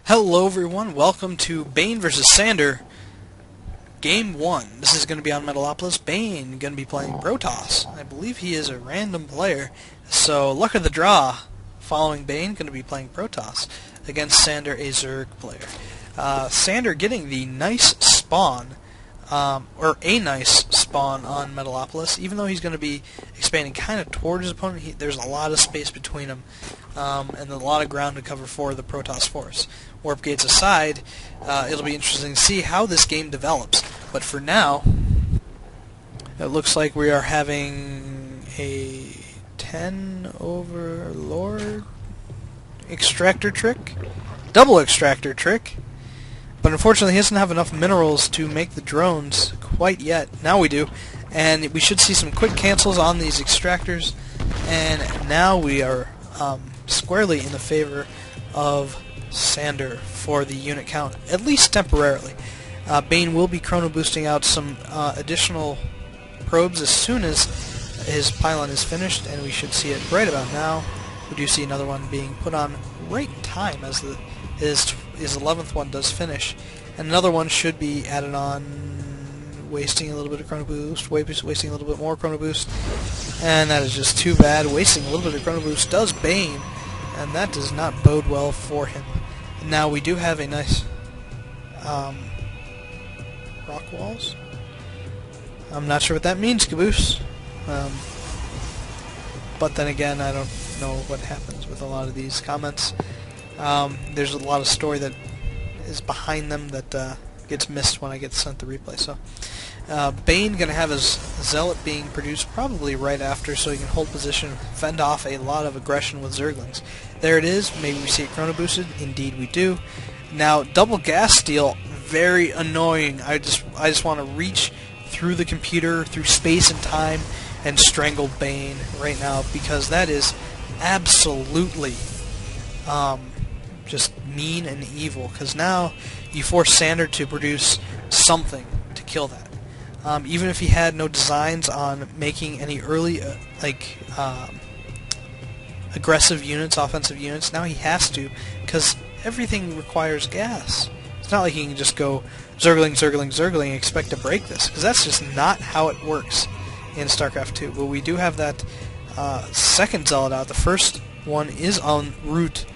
Hello everyone, welcome to Bane vs. Sander, Game 1. This is going to be on Metalopolis. Bane going to be playing Protoss. I believe he is a random player, so luck of the draw, following Bane, going to be playing Protoss against Sander, a Zerg player. Sander getting the nice spawn, or a nice spawn on Metalopolis, even though he's going to be expanding kind of toward his opponent. There's a lot of space between him, and a lot of ground to cover for the Protoss force. Warp gates aside, it'll be interesting to see how this game develops. But for now, it looks like we are having a 10 Overlord extractor trick, double extractor trick. But unfortunately, he doesn't have enough minerals to make the drones quite yet. Now we do, and we should see some quick cancels on these extractors. And now we are squarely in the favor of Sander for the unit count, at least temporarily. Bane will be chrono boosting out some additional probes as soon as his pylon is finished, and we should see it right about now. We do see another one being put on right in time as his 11th one does finish, and another one should be added on, wasting a little bit of chrono boost, wasting a little bit more chrono boost, and that is just too bad. Wasting a little bit of chrono boost does Bane, and that does not bode well for him. Now we do have a nice rock walls. I'm not sure what that means, Caboose. But then again, I don't know what happens with a lot of these comments. There's a lot of story that is behind them that gets missed when I get sent the replay. So Bane gonna have his Zealot being produced probably right after, so he can hold position, fend off a lot of aggression with Zerglings. There it is. Maybe we see it chrono boosted. Indeed, we do. Now, double gas steal, very annoying. I just want to reach through the computer, through space and time, and strangle Bane right now, because that is absolutely just mean and evil. Because now you force Sander to produce something to kill that. Even if he had no designs on making any early aggressive units, offensive units, now he has to, because everything requires gas. It's not like he can just go Zergling, Zergling, Zergling and expect to break this, because that's just not how it works in StarCraft 2. But we do have that second Zealot out. The first one is en route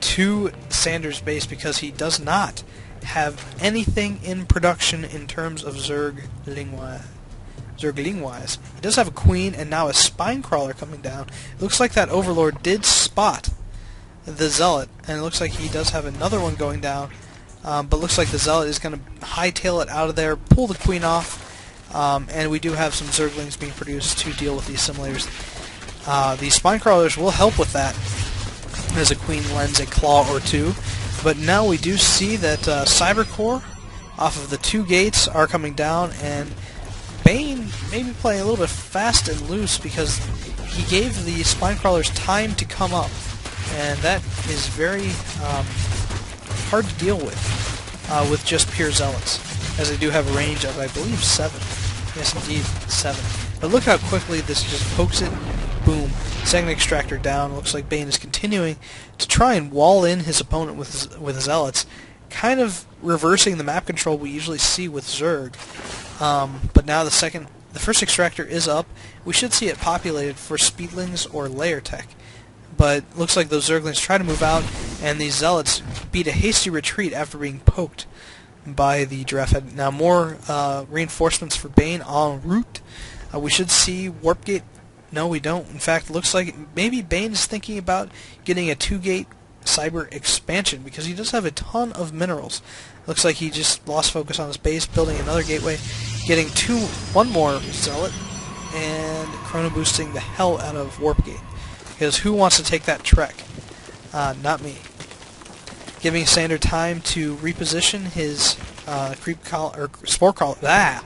to Sander's base, because he does not have anything in production in terms of Zergling-wise. He does have a Queen and now a Spine Crawler coming down. It looks like that Overlord did spot the Zealot, and it looks like he does have another one going down, but looks like the Zealot is going to hightail it out of there, pull the Queen off, and we do have some Zerglings being produced to deal with these simulators. The Spine Crawlers will help with that, as a Queen lends a claw or two. But now we do see that Cyber Core off of the 2 gates are coming down, and Bane may be playing a little bit fast and loose, because he gave the Spine Crawlers time to come up, and that is very hard to deal with just pure Zealots, as they do have a range of, I believe, 7. Yes, indeed, 7. But look how quickly this just pokes it. Boom. Second extractor down. Looks like Bane is continuing to try and wall in his opponent with Zealots, kind of reversing the map control we usually see with Zerg. But now the first extractor is up. We should see it populated for Speedlings or Layer Tech. But looks like those Zerglings try to move out, and these Zealots beat a hasty retreat after being poked by the Giraffe Head. Now more reinforcements for Bane en route. We should see Warp Gate. No, we don't. In fact, it looks like maybe Bane is thinking about getting a 2-gate cyber expansion, because he does have a ton of minerals. Looks like he just lost focus on his base, building another gateway, getting one more Zealot, and chrono boosting the hell out of Warp Gate. Because who wants to take that trek? Not me. Giving Sander time to reposition his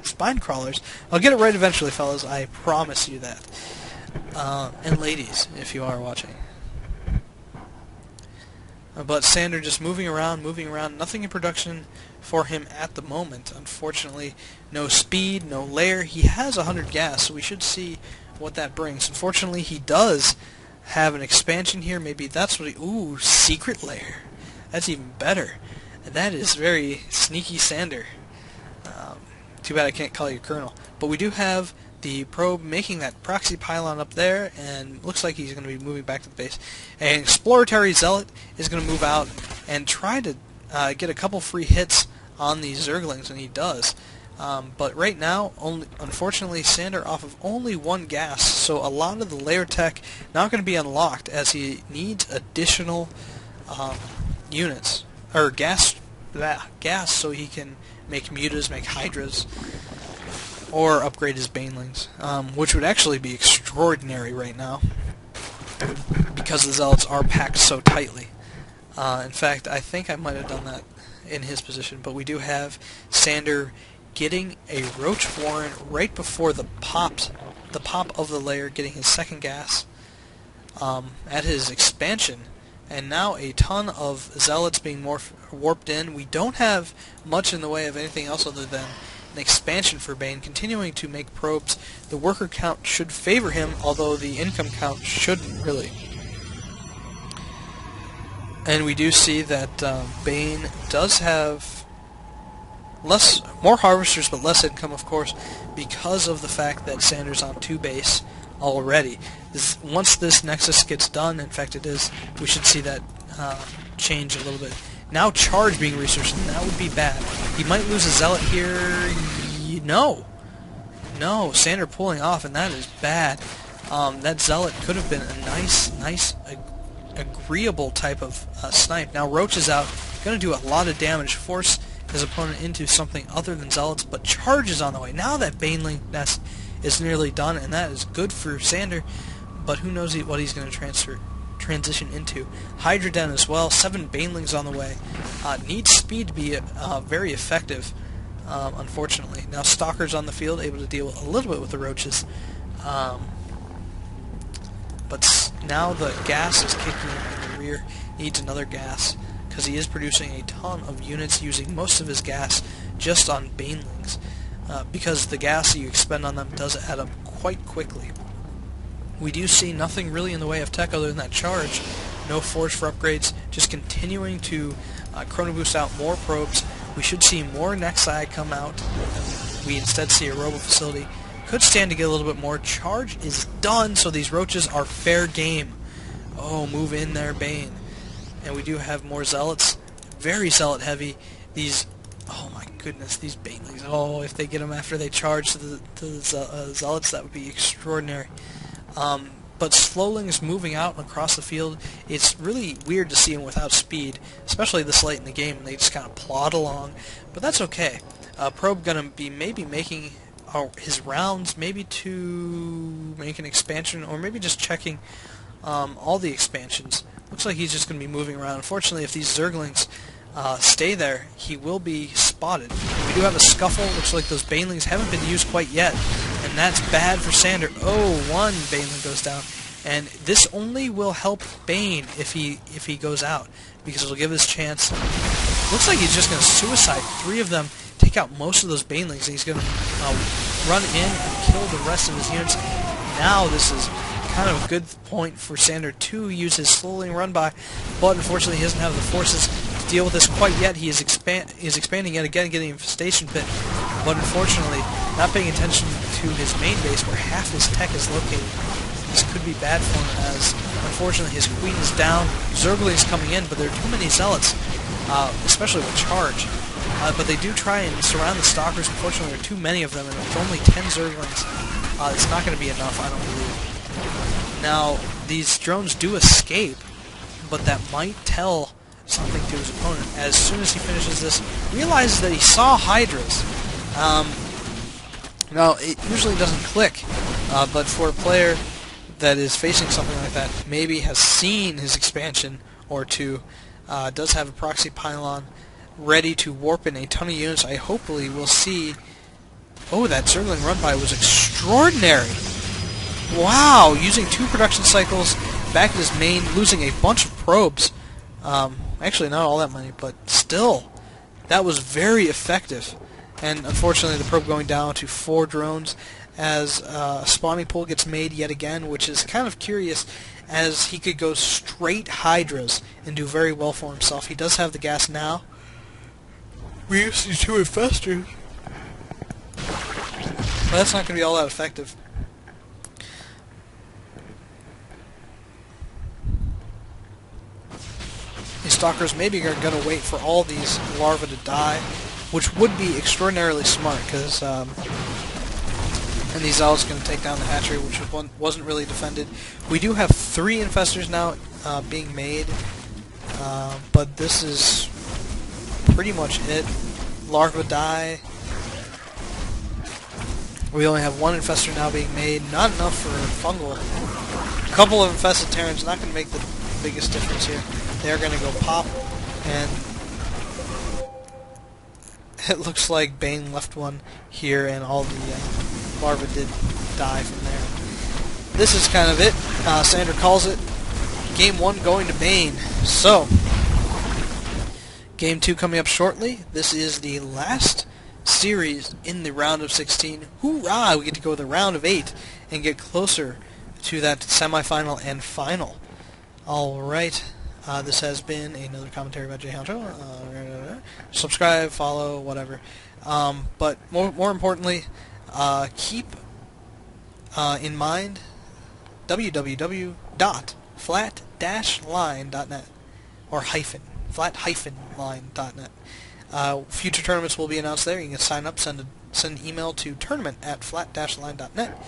Spine Crawlers. I'll get it right eventually, fellas. I promise you that. And ladies, if you are watching. But Sander just moving around, nothing in production for him at the moment. Unfortunately, no speed, no layer. He has 100 gas, so we should see what that brings. Unfortunately, he does have an expansion here. Maybe that's what he... Ooh, secret layer. That's even better. And that is very sneaky Sander. Too bad I can't call you Colonel. But we do have the probe making that proxy pylon up there, and looks like he's going to be moving back to the base. An exploratory zealot is going to move out and try to get a couple free hits on these zerglings, and he does. But right now, unfortunately, Sander off of only one gas, so a lot of the layer tech not going to be unlocked as he needs additional units, or gas, so he can make mutas, make hydras, or upgrade his banelings, which would actually be extraordinary right now, because the zealots are packed so tightly. In fact, I think I might have done that in his position, but we do have Sander getting a Roach Warren right before the pop of the layer, getting his second gas at his expansion, and now a ton of zealots being more warped in. We don't have much in the way of anything else other than an expansion for Bane, continuing to make probes. The worker count should favor him, although the income count shouldn't really. And we do see that Bane does have more harvesters, but less income, of course, because of the fact that Sander's on 2 base already. Once this Nexus gets done, in fact it is, we should see that change a little bit. Now charge being researched, and that would be bad. He might lose a zealot here. No, Sander pulling off, and that is bad. That zealot could have been a nice, agreeable type of snipe. Now Roach is out, going to do a lot of damage, force his opponent into something other than zealots, but charge is on the way. Now that Baneling nest is nearly done, and that is good for Sander, but who knows what he's going to transition into. Hydra Den as well, 7 Banelings on the way. Needs speed to be very effective, unfortunately. Now Stalker's on the field, able to deal a little bit with the roaches. But now the gas is kicking in the rear. Needs another gas, because he is producing a ton of units, using most of his gas just on Banelings. Because the gas that you expend on them does add up quite quickly. We do see nothing really in the way of tech other than that charge. No forge for upgrades, just continuing to chrono boost out more probes. We should see more Nexi come out. We instead see a robo facility. Could stand to get a little bit more. Charge is done, so these roaches are fair game. Oh, move in there, Bane. And we do have more zealots. Very zealot heavy. These, oh my goodness, these Banelings. Oh, if they get them after they charge to the zealots, that would be extraordinary. But Slowling's moving out across the field. It's really weird to see him without speed, especially this late in the game, and they just kind of plod along. But that's okay. Probe gonna be maybe making his rounds, maybe to make an expansion, or maybe just checking all the expansions. Looks like he's just going to be moving around. Unfortunately, if these Zerglings stay there, he will be spotted. We do have a scuffle. Looks like those Banelings haven't been used quite yet, and that's bad for Sander. Oh, one Baneling goes down, and this only will help Bane if he goes out, because it'll give his chance. Looks like he's just going to suicide 3 of them, take out most of those Banelings, and he's going to run in and kill the rest of his units. Now this is kind of a good point for Sander to use his slowly run by, but unfortunately he doesn't have the forces to deal with this quite yet. He is expanding yet again, getting infestation pit, but unfortunately not paying attention to his main base where half his tech is located. This could be bad for him, as unfortunately his queen is down. Zergling's coming in, but there are too many zealots, especially with charge. But they do try and surround the Stalkers. Unfortunately, there are too many of them, and with only 10 Zerglings, it's not going to be enough, I don't believe. Now, these drones do escape, but that might tell something to his opponent. As soon as he finishes this, realizes that he saw Hydras. Now, it usually doesn't click, but for a player that is facing something like that, maybe has seen his expansion or two, does have a proxy pylon ready to warp in a ton of units, I hopefully will see. Oh, that Zergling run-by was extraordinary! Wow! Using 2 production cycles back at his main, losing a bunch of probes. Actually, not all that many, but still, that was very effective. And unfortunately, the probe going down to 4 drones as a spawning pool gets made yet again, which is kind of curious, as he could go straight Hydras and do very well for himself. He does have the gas now. We used these 2 infestors, but that's not going to be all that effective. These stalkers maybe are going to wait for all these larvae to die, which would be extraordinarily smart, because and these owls going to take down the hatchery, which wasn't really defended. We do have 3 infestors now being made, but this is pretty much it. Larvae die. We only have 1 infestor now being made. Not enough for fungal. A couple of infested Terrans not going to make the biggest difference here. They're going to go pop, and it looks like Bane left one here, and all the larvae did die from there. This is kind of it. Sander calls it. Game 1 going to Bane. So, Game 2 coming up shortly. This is the last series in the round of 16. Hoorah! We get to go to the round of 8 and get closer to that semifinal and final. Alright. This has been another commentary about JHancho. Subscribe, follow, whatever. But more importantly, keep in mind www.flat-line.net or flat-line.net. Future tournaments will be announced there. You can sign up, send an email to tournament@flat-line.net.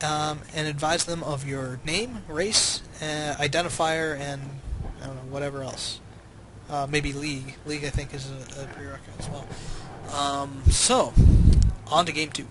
And advise them of your name, race, identifier, and I don't know, whatever else. Maybe league. League, I think, is a prerequisite as well. So, on to Game 2.